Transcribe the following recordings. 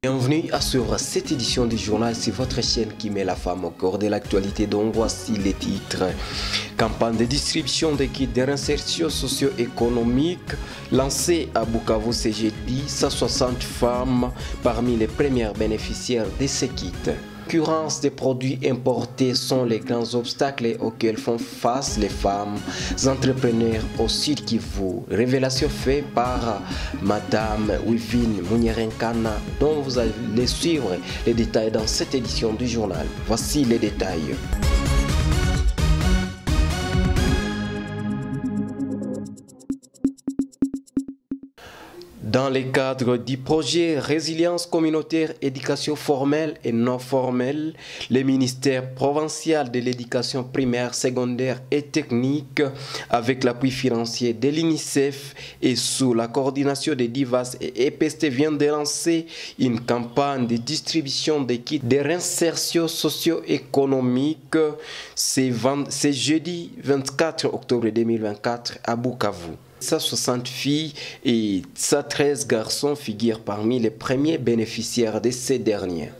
Bienvenue sur cette édition du journal, c'est votre chaîne qui met la femme au cœur de l'actualité, dont voici les titres. Campagne de distribution des kits de réinsertion socio-économique lancée à Bukavu ce jeudi, 160 femmes parmi les premières bénéficiaires de ces kits. La concurrence des produits importés sont les grands obstacles auxquels font face les femmes entrepreneurs au Sud Kivu. Révélation faite par Madame Wivine Munyerenkana, dont vous allez suivre les détails dans cette édition du journal. Voici les détails. Dans le cadre du projet Résilience communautaire, éducation formelle et non formelle, le ministère provincial de l'éducation primaire, secondaire et technique, avec l'appui financier de l'UNICEF et sous la coordination des DIVAS et EPST, vient de lancer une campagne de distribution des kits de réinsertion socio-économique. C'est jeudi 24 octobre 2024 à Bukavu. 160 filles et 113 garçons figurent parmi les premiers bénéficiaires de ces derniers.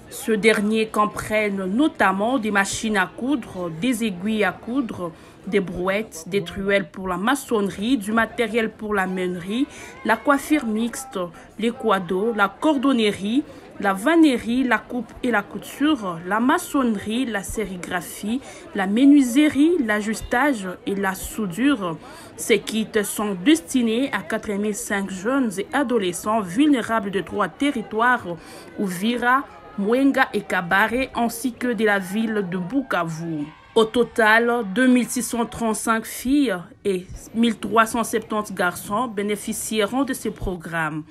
Ce dernier comprennent notamment des machines à coudre, des aiguilles à coudre, des brouettes, des truelles pour la maçonnerie, du matériel pour la meunerie, la coiffure mixte, les quados, la cordonnerie, la vannerie, la coupe et la couture, la maçonnerie, la sérigraphie, la menuiserie, l'ajustage et la soudure. Ces kits sont destinés à 4005 jeunes et adolescents vulnérables de 3 territoires, Uvira, Mwenga et Kabare, ainsi que de la ville de Bukavu. Au total, 2635 filles et 1370 garçons bénéficieront de ces programmes.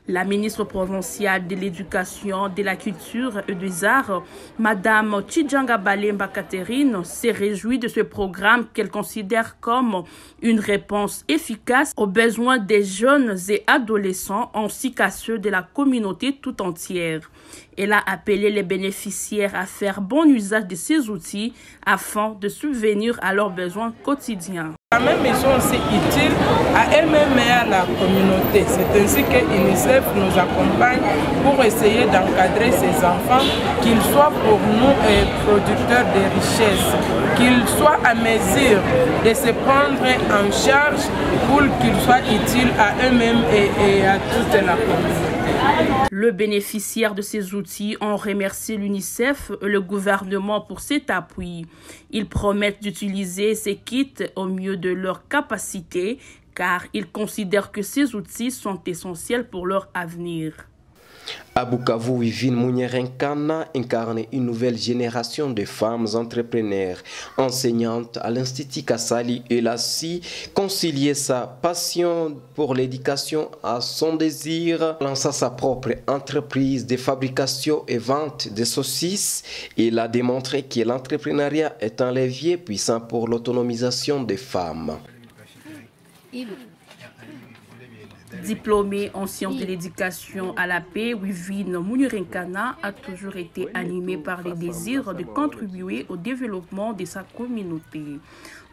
La ministre provinciale de l'Éducation, de la Culture et des Arts, Madame Tchidjanga Balemba Catherine, s'est réjouie de ce programme qu'elle considère comme une réponse efficace aux besoins des jeunes et adolescents ainsi qu'à ceux de la communauté tout entière. Elle a appelé les bénéficiaires à faire bon usage de ces outils afin de subvenir à leurs besoins quotidiens. La même mission aussi utile à elle-même et à la communauté. C'est ainsi que l'UNICEF nous accompagne pour essayer d'encadrer ces enfants, qu'ils soient pour nous producteurs de richesses, qu'ils soient à mesure de se prendre en charge pour qu'ils soient utiles à eux-mêmes et à toute la communauté. Le bénéficiaire de ces outils ont remercié l'UNICEF et le gouvernement pour cet appui. Ils promettent d'utiliser ces kits au mieux de leur capacité car ils considèrent que ces outils sont essentiels pour leur avenir. À Bukavu, Wivine Munyerenkana incarne une nouvelle génération de femmes entrepreneurs. Enseignante à l'Institut Kassali, elle a su concilier sa passion pour l'éducation à son désir. Lança sa propre entreprise de fabrication et vente de saucisses. Elle a démontré que l'entrepreneuriat est un levier puissant pour l'autonomisation des femmes. Diplômée en sciences de l'éducation à la paix, Wivine Munyerenkana a toujours été animée par le désir de contribuer au développement de sa communauté.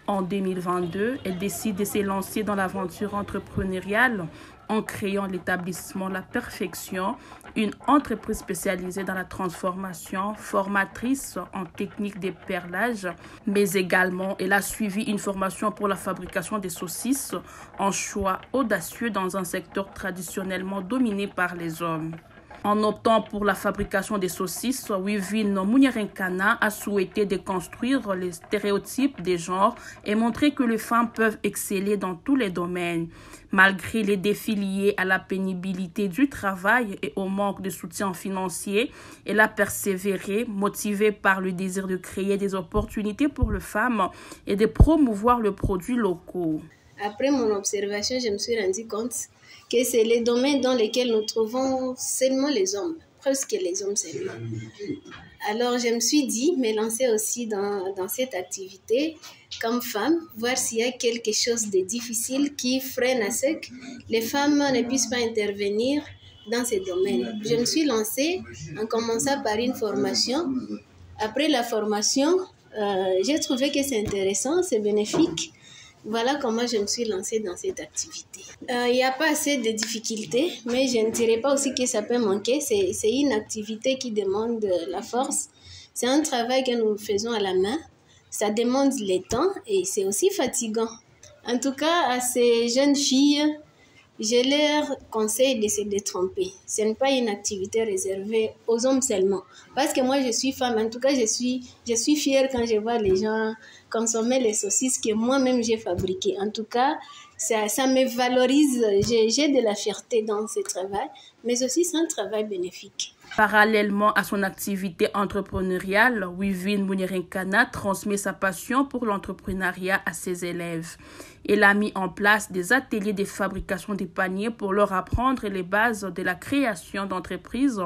En 2022, elle décide de se lancer dans l'aventure entrepreneuriale en créant l'établissement La Perfection, une entreprise spécialisée dans la transformation, formatrice en technique de perlage, mais également elle a suivi une formation pour la fabrication des saucisses, un choix audacieux dans un secteur traditionnellement dominé par les hommes. En optant pour la fabrication des saucisses, Wivine Munyerenkana a souhaité déconstruire les stéréotypes des genres et montrer que les femmes peuvent exceller dans tous les domaines. Malgré les défis liés à la pénibilité du travail et au manque de soutien financier, elle a persévéré, motivée par le désir de créer des opportunités pour les femmes et de promouvoir les produits locaux. Après mon observation, je me suis rendu compte que c'est les domaines dans lesquels nous trouvons seulement les hommes. presque les hommes seulement. Alors je me suis dit, me lancer aussi dans cette activité comme femme, voir s'il y a quelque chose de difficile qui freine à ce que les femmes ne puissent pas intervenir dans ces domaines. Je me suis lancée en commençant par une formation. Après la formation, j'ai trouvé que c'est intéressant, c'est bénéfique. Voilà comment je me suis lancée dans cette activité. Il n'y a pas assez de difficultés, mais je ne dirais pas aussi que ça peut manquer. C'est une activité qui demande la force. C'est un travail que nous faisons à la main. Ça demande le temps et c'est aussi fatigant. En tout cas, à ces jeunes filles, je leur conseille de se détromper. Ce n'est pas une activité réservée aux hommes seulement. Parce que moi, je suis femme. En tout cas, je suis fière quand je vois les gens consommer les saucisses que moi-même j'ai fabriquées. En tout cas, ça me valorise. J'ai de la fierté dans ce travail, mais aussi c'est un travail bénéfique. Parallèlement à son activité entrepreneuriale, Wivine Mounierinkana transmet sa passion pour l'entrepreneuriat à ses élèves. Elle a mis en place des ateliers de fabrication de paniers pour leur apprendre les bases de la création d'entreprises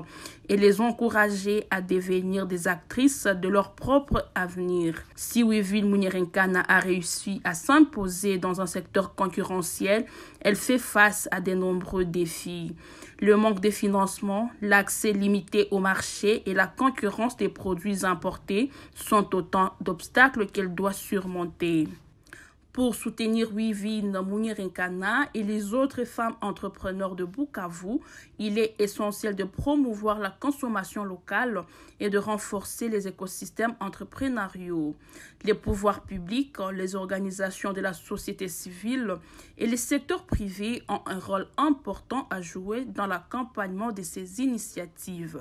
et les encourager à devenir des actrices de leur propre avenir. Si Wivine Mounierinkana a réussi à s'imposer dans un secteur concurrentiel, elle fait face à de nombreux défis. Le manque de financement, l'accès limité au marché et la concurrence des produits importés sont autant d'obstacles qu'elle doit surmonter. Pour soutenir Wivine Mounierinkana et les autres femmes entrepreneurs de Bukavu, il est essentiel de promouvoir la consommation locale et de renforcer les écosystèmes entrepreneuriaux. Les pouvoirs publics, les organisations de la société civile et les secteurs privés ont un rôle important à jouer dans l'accompagnement de ces initiatives.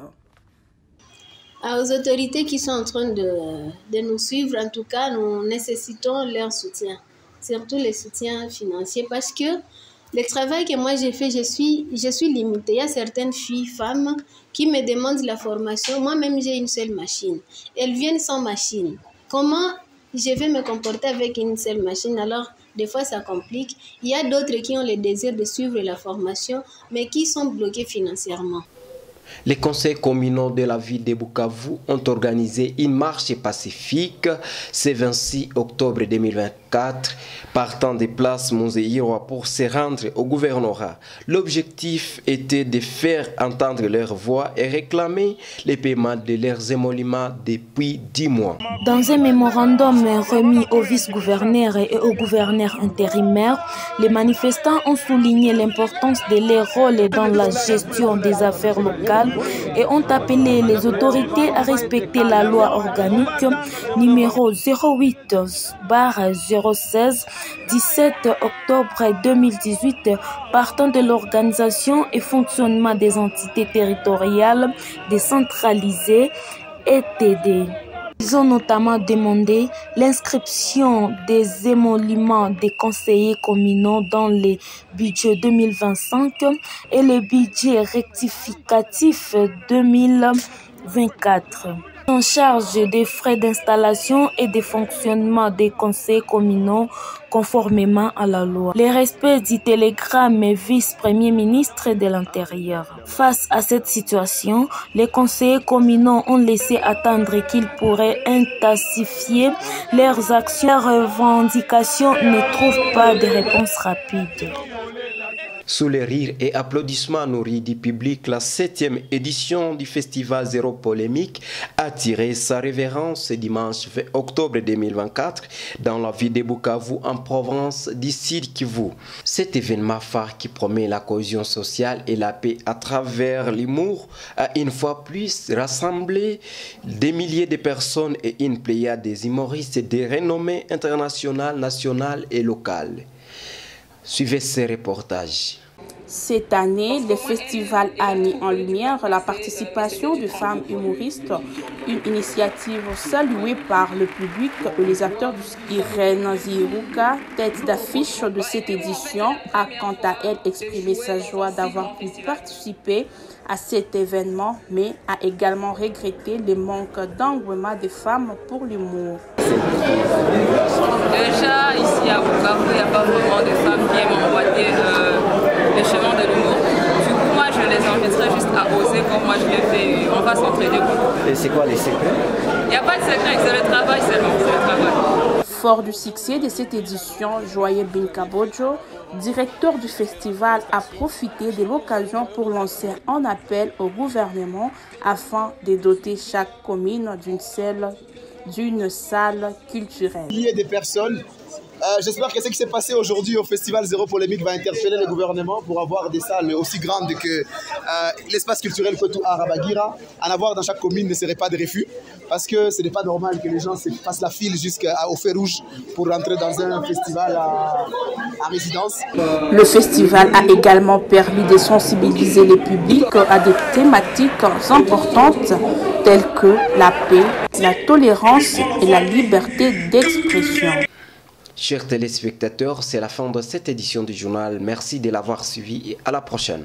Aux autorités qui sont en train de nous suivre, en tout cas, nous nécessitons leur soutien. Surtout le soutien financier, parce que le travail que moi j'ai fait, je suis limitée. Il y a certaines filles, femmes, qui me demandent la formation. Moi-même, j'ai une seule machine. Elles viennent sans machine. Comment je vais me comporter avec une seule machine? Alors, des fois, ça complique. Il y a d'autres qui ont le désir de suivre la formation, mais qui sont bloqués financièrement. Les conseils communaux de la ville de Bukavu ont organisé une marche pacifique ce 26 octobre 2024, partant des places Monzeïroa pour se rendre au gouvernorat. L'objectif était de faire entendre leur voix et réclamer les paiements de leurs émoluments depuis 10 mois. Dans un mémorandum remis au vice-gouverneur et au gouverneur intérimaire, les manifestants ont souligné l'importance de leur rôle dans la gestion des affaires locales et ont appelé les autorités à respecter la loi organique numéro 08/016 17 octobre 2018 partant de l'organisation et fonctionnement des entités territoriales décentralisées ETD. Ils ont notamment demandé l'inscription des émoluments des conseillers communaux dans les budgets 2025 et les budgets rectificatifs 2024. En charge des frais d'installation et de fonctionnement des conseils communaux conformément à la loi. Le respect du télégramme vice-premier ministre de l'Intérieur. Face à cette situation, les conseillers communaux ont laissé attendre qu'ils pourraient intensifier leurs actions. Leurs revendications ne trouvent pas de réponse rapide. Sous les rires et applaudissements nourris du public, la 7e édition du festival Zéro Polémique a tiré sa révérence ce dimanche 20 octobre 2024 dans la ville de Bukavu en province du Sud Kivu. Cet événement phare qui promet la cohésion sociale et la paix à travers l'humour a une fois plus rassemblé des milliers de personnes et une pléiade des humoristes de renommée internationale, nationale et locale. Suivez ces reportages. Cette année, le festival a mis en lumière la participation de femmes humoristes, une initiative saluée par le public et les acteurs du Irène Ziruka, tête d'affiche de cette édition, a quant à elle exprimé sa joie d'avoir pu participer à cet événement, mais a également regretté le manque d'engouement des femmes pour l'humour. Déjà, ici à Bukavu, il n'y a pas vraiment de femmes qui aiment emboîter le chemin de l'humour. Du coup, moi, je les inviterais juste à oser comme moi je l'ai fait, on va s'entraider beaucoup. Et c'est quoi les secrets? Il n'y a pas de secret, c'est le travail seulement, c'est le travail. Fort du succès de cette édition, Joyeux Binkabojo, directeur du festival, a profité de l'occasion pour lancer un appel au gouvernement afin de doter chaque commune d'une salle culturelle. Il y a des personnes. J'espère que ce qui s'est passé aujourd'hui au Festival Zéro Polémique va interpeller le gouvernement pour avoir des salles aussi grandes que l'espace culturel Kotou Arabagira. En avoir dans chaque commune ne serait pas de refus parce que ce n'est pas normal que les gens fassent la file jusqu'au feu rouge pour rentrer dans un festival à résidence. Le festival a également permis de sensibiliser les publics à des thématiques importantes telles que la paix, la tolérance et la liberté d'expression. Chers téléspectateurs, c'est la fin de cette édition du journal. Merci de l'avoir suivi et à la prochaine.